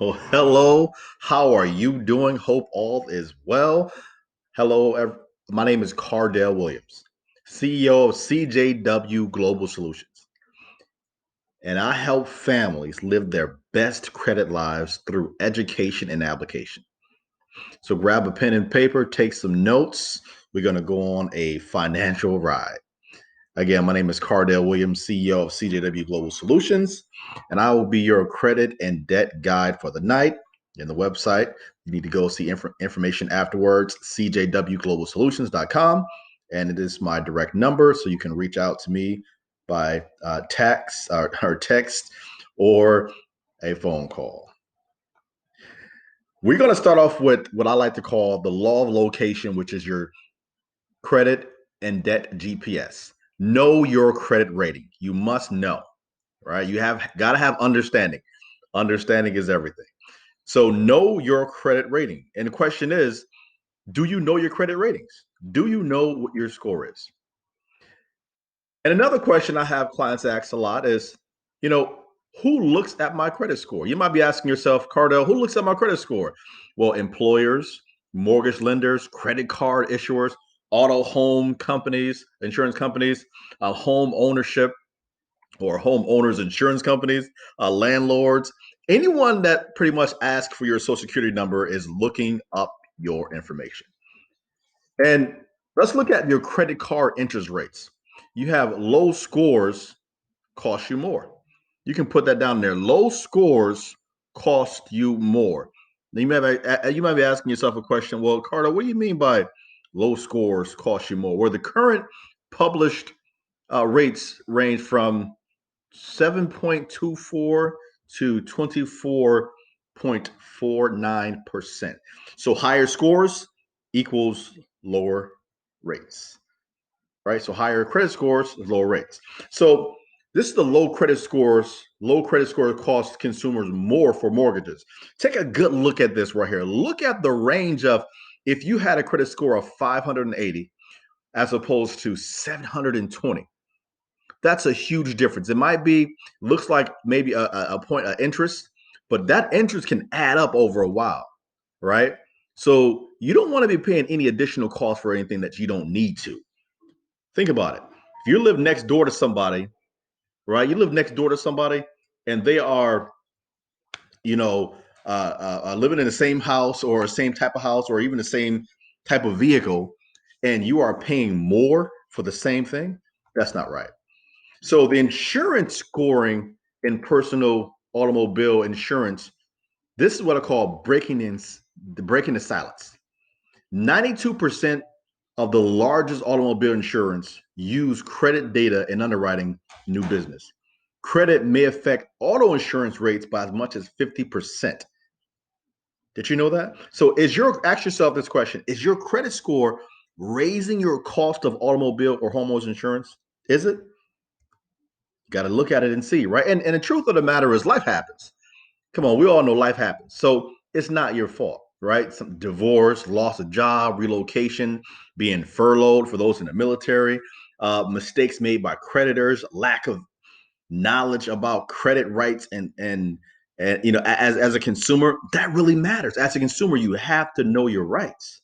Oh, hello. How are you doing? Hope all is well. Hello, my name is Cardell Williams, CEO of CJW Global Solutions, and I help families live their best credit lives through education and application. So grab a pen and paper, take some notes. We're going to go on a financial ride. Again, my name is Cardell Williams, CEO of CJW Global Solutions, and I will be your credit and debt guide for the night. In the website, you need to go see information afterwards, cjwglobalsolutions.com. And it is my direct number, so you can reach out to me by text or text or a phone call. We're going to start off with what I like to call the law of location, which is your credit and debt GPS. Know your credit rating. You must know, right? You have got to have understanding. Understanding is everything. So know your credit rating. And the question is, do you know your credit ratings? Do you know what your score is? And another question I have clients ask a lot is, you know, who looks at my credit score? You might be asking yourself, Cardell, who looks at my credit score? Well, employers, mortgage lenders, credit card issuers, auto home companies, insurance companies, home ownership or homeowners insurance companies, landlords, anyone that pretty much asks for your social security number is looking up your information. And let's look at your credit card interest rates. You have low scores cost you more. You can put that down there. Low scores cost you more. Now you might be asking yourself a question. Well, Carter, what do you mean by low scores cost you more? Where the current published rates range from 7.24 to 24.49%. So higher scores equals lower rates, right? So higher credit scores, lower rates. So this is the low credit scores. Low credit score costs consumers more for mortgages. Take a good look at this right here. Look at the range of if you had a credit score of 580 as opposed to 720. That's a huge difference. It might be looks like maybe a point of interest, but that interest can add up over a while, right? So you don't want to be paying any additional cost for anything that you don't need to. Think about it. If you live next door to somebody, right? You live next door to somebody, and they are, you know, living in the same house or same type of house or even the same type of vehicle, and you are paying more for the same thing. That's not right. So the insurance scoring in personal automobile insurance, this is what I call breaking the silence. 92% of the largest automobile insurance use credit data in underwriting new business. Credit may affect auto insurance rates by as much as 50%. Did you know that? So ask yourself this question, is your credit score raising your cost of automobile or homeowners insurance? Is it? Got to look at it and see, right? And the truth of the matter is life happens. Come on, we all know life happens. So it's not your fault, right? Some divorce, loss of job, relocation, being furloughed for those in the military, mistakes made by creditors, lack of knowledge about credit rights and as a consumer, that really matters. As a consumer, you have to know your rights.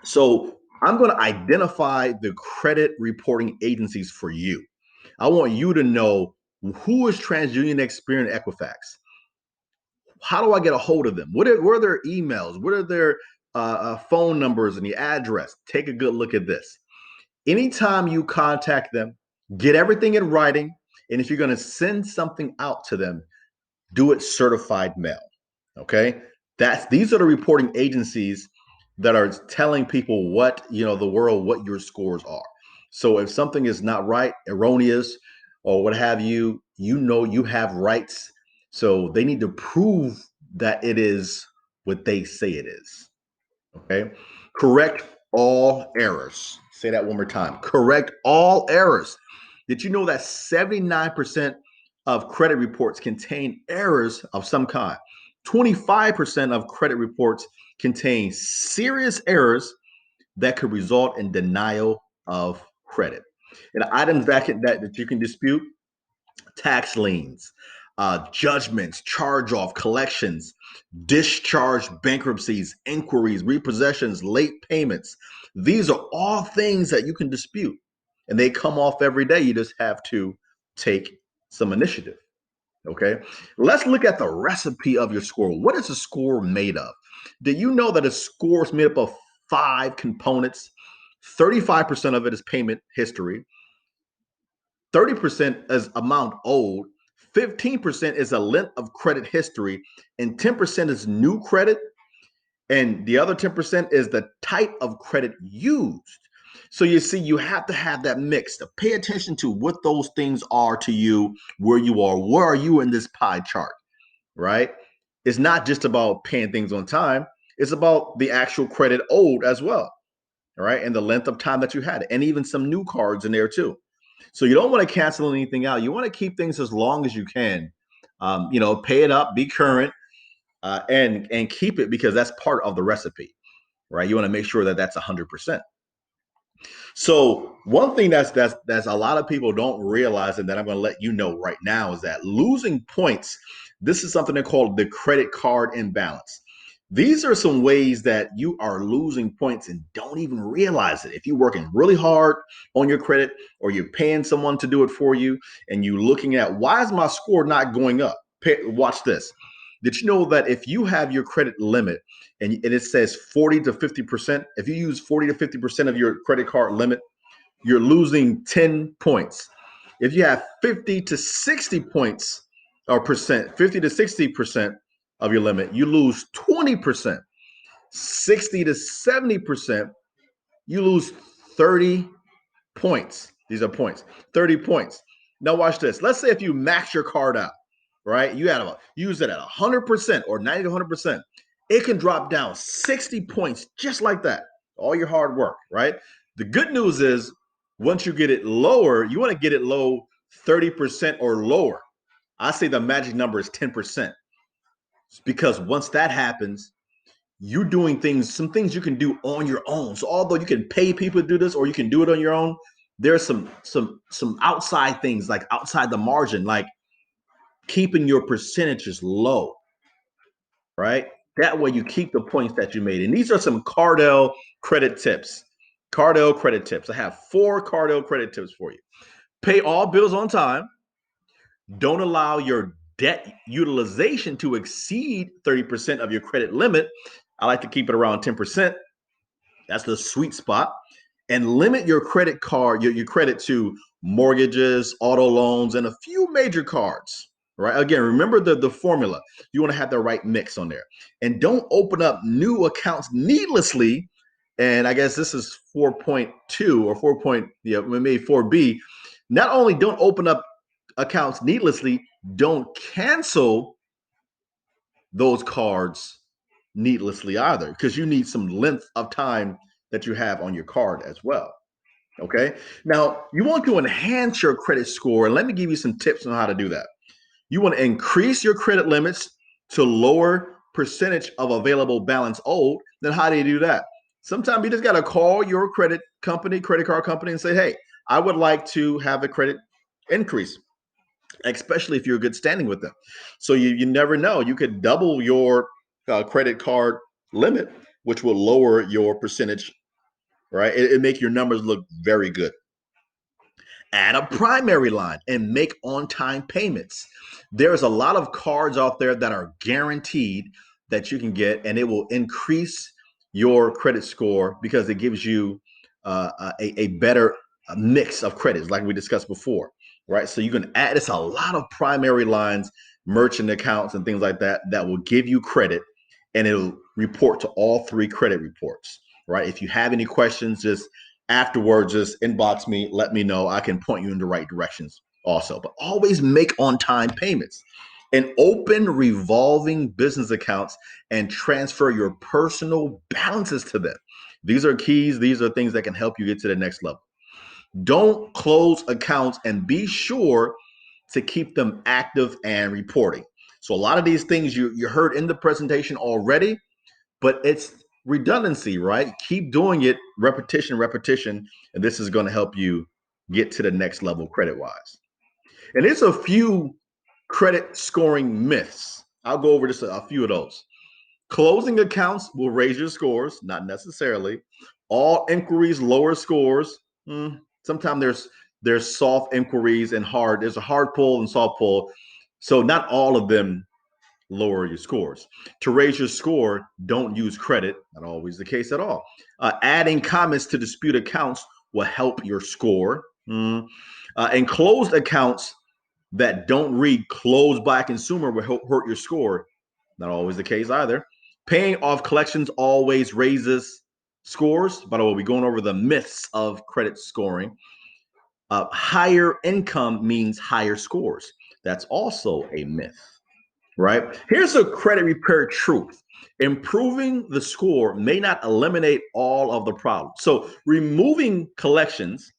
So I'm going to identify the credit reporting agencies for you. I want you to know who is TransUnion, Experian, Equifax. How do I get a hold of them? What are their emails? What are their phone numbers and the address? Take a good look at this. Anytime you contact them, get everything in writing. And if you're going to send something out to them, do it certified mail. Okay. These are the reporting agencies that are telling people the world, what your scores are. So if something is not right, erroneous, or what have you, you have rights. So they need to prove that it is what they say it is. Okay. Correct all errors. Say that one more time. Correct all errors. Did you know that 79% of credit reports contain errors of some kind? 25% of credit reports contain serious errors that could result in denial of credit. And items that you can dispute: tax liens, judgments, charge off, collections, discharge, bankruptcies, inquiries, repossessions, late payments. These are all things that you can dispute, and they come off every day. You just have to take some initiative. Okay, let's look at the recipe of your score. What is a score made of? Did you know that a score is made up of 5 components? 35% of it is payment history, 30% is amount owed, 15% is a length of credit history, and 10% is new credit, and the other 10% is the type of credit used. So you see, you have to have that mix to pay attention to what those things are to you, where you are. Where are you in this pie chart, right? It's not just about paying things on time. It's about the actual credit owed as well, all right? And the length of time that you had it, and even some new cards in there too. So you don't want to cancel anything out. You want to keep things as long as you can. Pay it up, be current, and keep it, because that's part of the recipe, right? You want to make sure that that's 100%. So one thing that's a lot of people don't realize, and that I'm going to let you know right now, is that losing points. This is something they call the credit card imbalance. These are some ways that you are losing points and don't even realize it. If you're working really hard on your credit, or you're paying someone to do it for you, and you're looking at, why is my score not going up? Watch this. Did you know that if you have your credit limit and it says 40 to 50%, if you use 40 to 50% of your credit card limit, you're losing 10 points. If you have 50 to 60 points or percent, 50 to 60% of your limit, you lose 20%. 60 to 70%, you lose 30 points. These are points, 30 points. Now watch this. Let's say if you max your card out, right? You had to use it at 100% or 90 to 100%. It can drop down 60 points just like that. All your hard work, right? The good news is, once you get it lower, you want to get it low 30% or lower. I say the magic number is 10%, because once that happens, you're doing some things you can do on your own. So although you can pay people to do this, or you can do it on your own, there's some outside things, like outside the margin, like keeping your percentages low, right? That way you keep the points that you made. And these are some Cardell credit tips. Cardell credit tips. I have 4 Cardell credit tips for you. Pay all bills on time. Don't allow your debt utilization to exceed 30% of your credit limit. I like to keep it around 10%. That's the sweet spot. And limit your credit card, your credit to mortgages, auto loans, and a few major cards. Right. Again, remember the formula. You want to have the right mix on there. And don't open up new accounts needlessly. And I guess this is 4.2 or 4. Maybe 4B. Not only don't open up accounts needlessly, don't cancel those cards needlessly either, because you need some length of time that you have on your card as well. Okay. Now, you want to enhance your credit score, and let me give you some tips on how to do that. You want to increase your credit limits to lower percentage of available balance owed. Then how do you do that? Sometimes you just got to call your credit card company, and say, hey, I would like to have a credit increase, especially if you're good standing with them. So you never know. You could double your credit card limit, which will lower your percentage, right? It make your numbers look very good. Add a primary line and make on-time payments. There's a lot of cards out there that are guaranteed that you can get, and it will increase your credit score because it gives you a better mix of credits, like we discussed before, right? So you can add, it's a lot of primary lines, merchant accounts, and things like that that will give you credit, and it'll report to all 3 credit reports, right? If you have any questions, just afterwards, just inbox me, let me know. I can point you in the right directions also. But always make on-time payments and open revolving business accounts and transfer your personal balances to them. These are keys. These are things that can help you get to the next level. Don't close accounts, and be sure to keep them active and reporting. So a lot of these things you heard in the presentation already, but it's redundancy, right? Keep doing it, repetition, and this is going to help you get to the next level credit wise. And it's a few credit scoring myths. I'll go over just a few of those. Closing accounts will raise your scores, not necessarily. All inquiries lower scores. Sometimes there's soft inquiries and hard. There's a hard pull and soft pull. So not all of them lower your scores. To raise your score, don't use credit. Not always the case at all. Adding comments to dispute accounts will help your score. And closed accounts that don't read closed by consumer will hurt your score. Not always the case either. Paying off collections always raises scores. By the way, we're going over the myths of credit scoring. Higher income means higher scores. That's also a myth, right? Here's a credit repair truth. Improving the score may not eliminate all of the problems. So removing collections,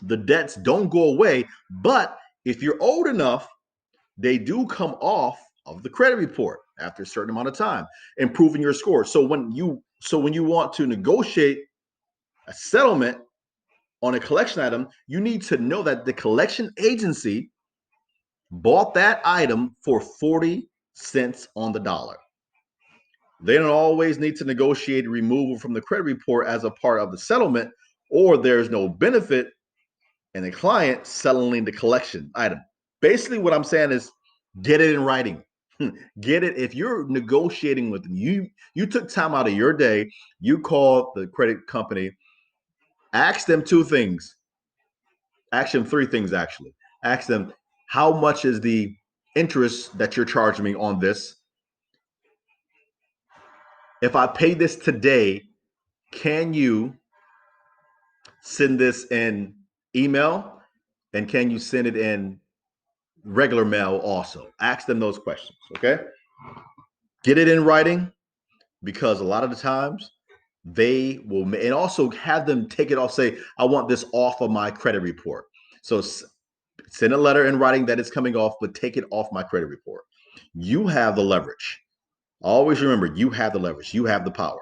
the debts don't go away, but if you're old enough, they do come off of the credit report after a certain amount of time, improving your score. So when you want to negotiate a settlement on a collection item, you need to know that the collection agency bought that item for 40 cents on the dollar. They don't always need to negotiate removal from the credit report as a part of the settlement, or there's no benefit in the client settling the collection item. Basically, what I'm saying is get it in writing. Get it. If you're negotiating with them, you took time out of your day, you called the credit company, ask them two things. Ask them three things, actually. Ask them, how much is the interest that you're charging me on this? If I pay this today, can you send this in email? And can you send it in regular mail also? Ask them those questions, okay? Get it in writing, because a lot of the times they will, and also have them take it off, say, I want this off of my credit report. So send a letter in writing that it's coming off, but take it off my credit report. You have the leverage. Always remember, you have the leverage. You have the power.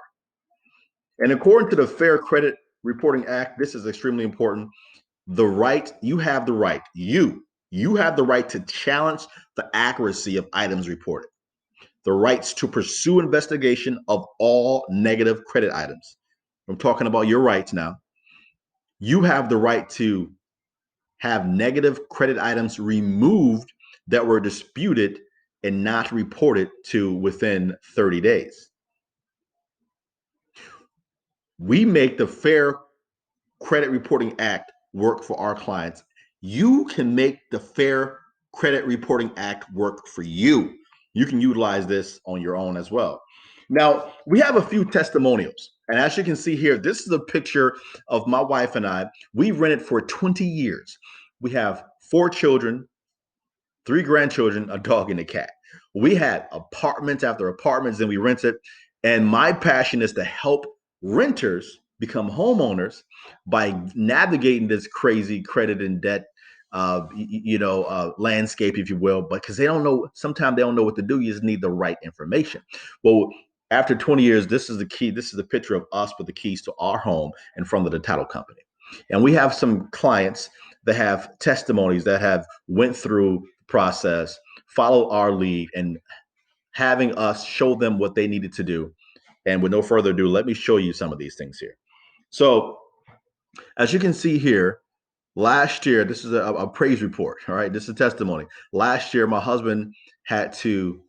And according to the Fair Credit Reporting Act, this is extremely important. You have the right, you have the right to challenge the accuracy of items reported. The rights to pursue investigation of all negative credit items. I'm talking about your rights now. You have the right to have negative credit items removed that were disputed and not reported to within 30 days. We make the Fair Credit Reporting Act work for our clients. You can make the Fair Credit Reporting Act work for you. You can utilize this on your own as well. Now, we have a few testimonials. And as you can see here, this is a picture of my wife and I. We rented for 20 years. We have 4 children, 3 grandchildren, a dog, and a cat. We had apartments after apartments, and we rented. And my passion is to help renters become homeowners by navigating this crazy credit and debt landscape, if you will, but because they don't know, sometimes they don't know what to do. You just need the right information. Well, after 20 years, this is the key. This is the picture of us with the keys to our home in front of the title company. And we have some clients that have testimonies that have went through the process, follow our lead, and having us show them what they needed to do. And with no further ado, let me show you some of these things here. So as you can see here, last year, this is a praise report. All right, this is a testimony. Last year, my husband had to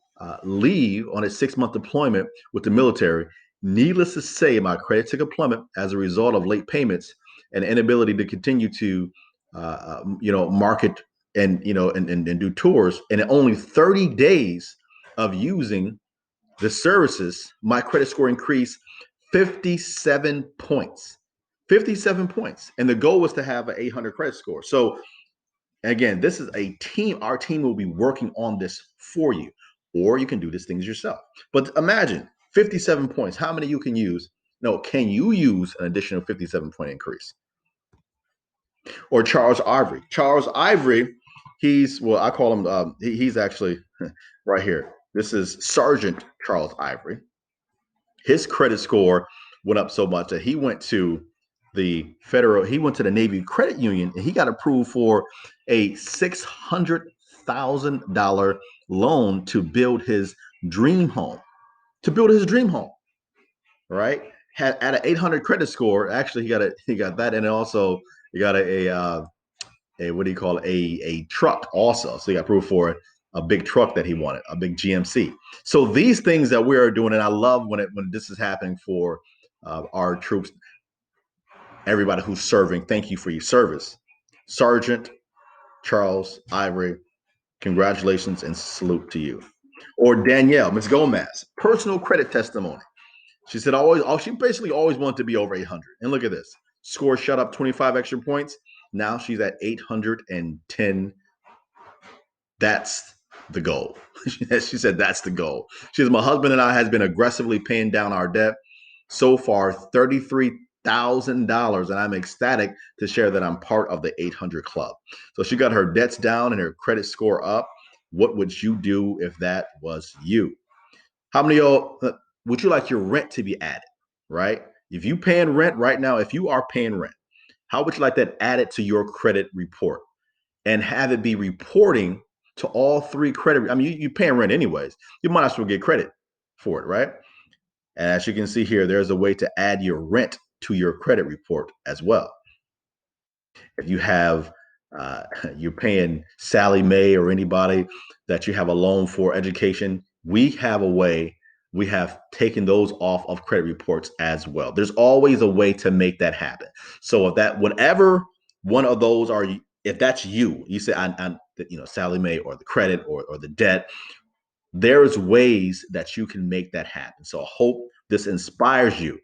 leave on a 6-month deployment with the military. Needless to say, my credit took a plummet as a result of late payments and inability to continue to, market and do tours. And in only 30 days of using the services, my credit score increased 57 points. 57 points. And the goal was to have an 800 credit score. So again, this is a team. Our team will be working on this for you, or you can do these things yourself. But imagine 57 points. How many you can use? No, can you use an additional 57-point increase? Or Charles Ivory. Charles Ivory, I call him, he's actually right here. This is Sergeant Charles Ivory. His credit score went up so much that he went to the Navy Credit Union, and he got approved for a $600,000 $6,000 loan to build his dream home. To build his dream home, right? Had at an 800 credit score. Actually, he got that, and also he got a what do you call it? A truck also. So he got approved for a big truck that he wanted, a big GMC. So these things that we are doing, and I love when this is happening for our troops, everybody who's serving. Thank you for your service, Sergeant Charles Ivory. Congratulations and salute to you. Or Danielle, Ms. Gomez, personal credit testimony. She said she basically always wanted to be over 800. And look at this. Score shot up 25 extra points. Now she's at 810. That's the goal. She said that's the goal. She says, my husband and I has been aggressively paying down our debt. So far, $33,000. And I'm ecstatic to share that I'm part of the 800 club. So she got her debts down and her credit score up. What would you do if that was you? How many of y'all would you like your rent to be added? Right? If you paying rent right now, if you are paying rent, how would you like that added to your credit report and have it be reporting to all three credit? I mean, you're paying rent anyways. You might as well get credit for it, right? And as you can see here, there's a way to add your rent to your credit report as well. If you have you're paying Sally Mae or anybody that you have a loan for education, we have a way. We have taken those off of credit reports as well. There's always a way to make that happen. So if that, whatever one of those are, if that's you, you say I'm Sally Mae or the credit or the debt, there's ways that you can make that happen. So I hope this inspires you.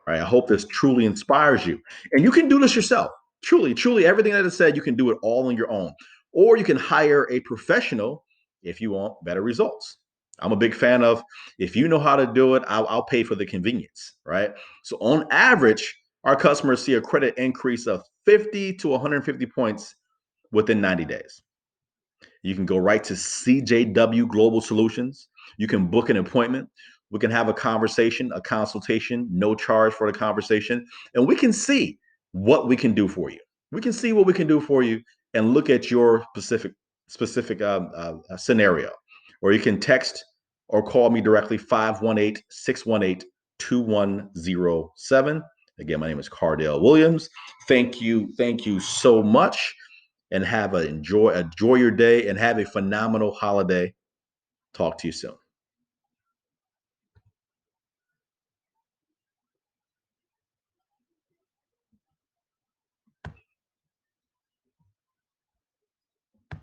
Right. I hope this truly inspires you. And you can do this yourself. Truly, truly, everything that is said, you can do it all on your own. Or you can hire a professional if you want better results. I'm a big fan of if you know how to do it, I'll pay for the convenience. Right. So on average, our customers see a credit increase of 50 to 150 points within 90 days. You can go right to CJW Global Solutions. You can book an appointment. We can have a conversation, a consultation, no charge for the conversation, and we can see what we can do for you. We can see what we can do for you and look at your specific scenario. Or you can text or call me directly 518-618-2107. Again, my name is Cardell Williams. Thank you so much, and enjoy your day and have a phenomenal holiday. Talk to you soon.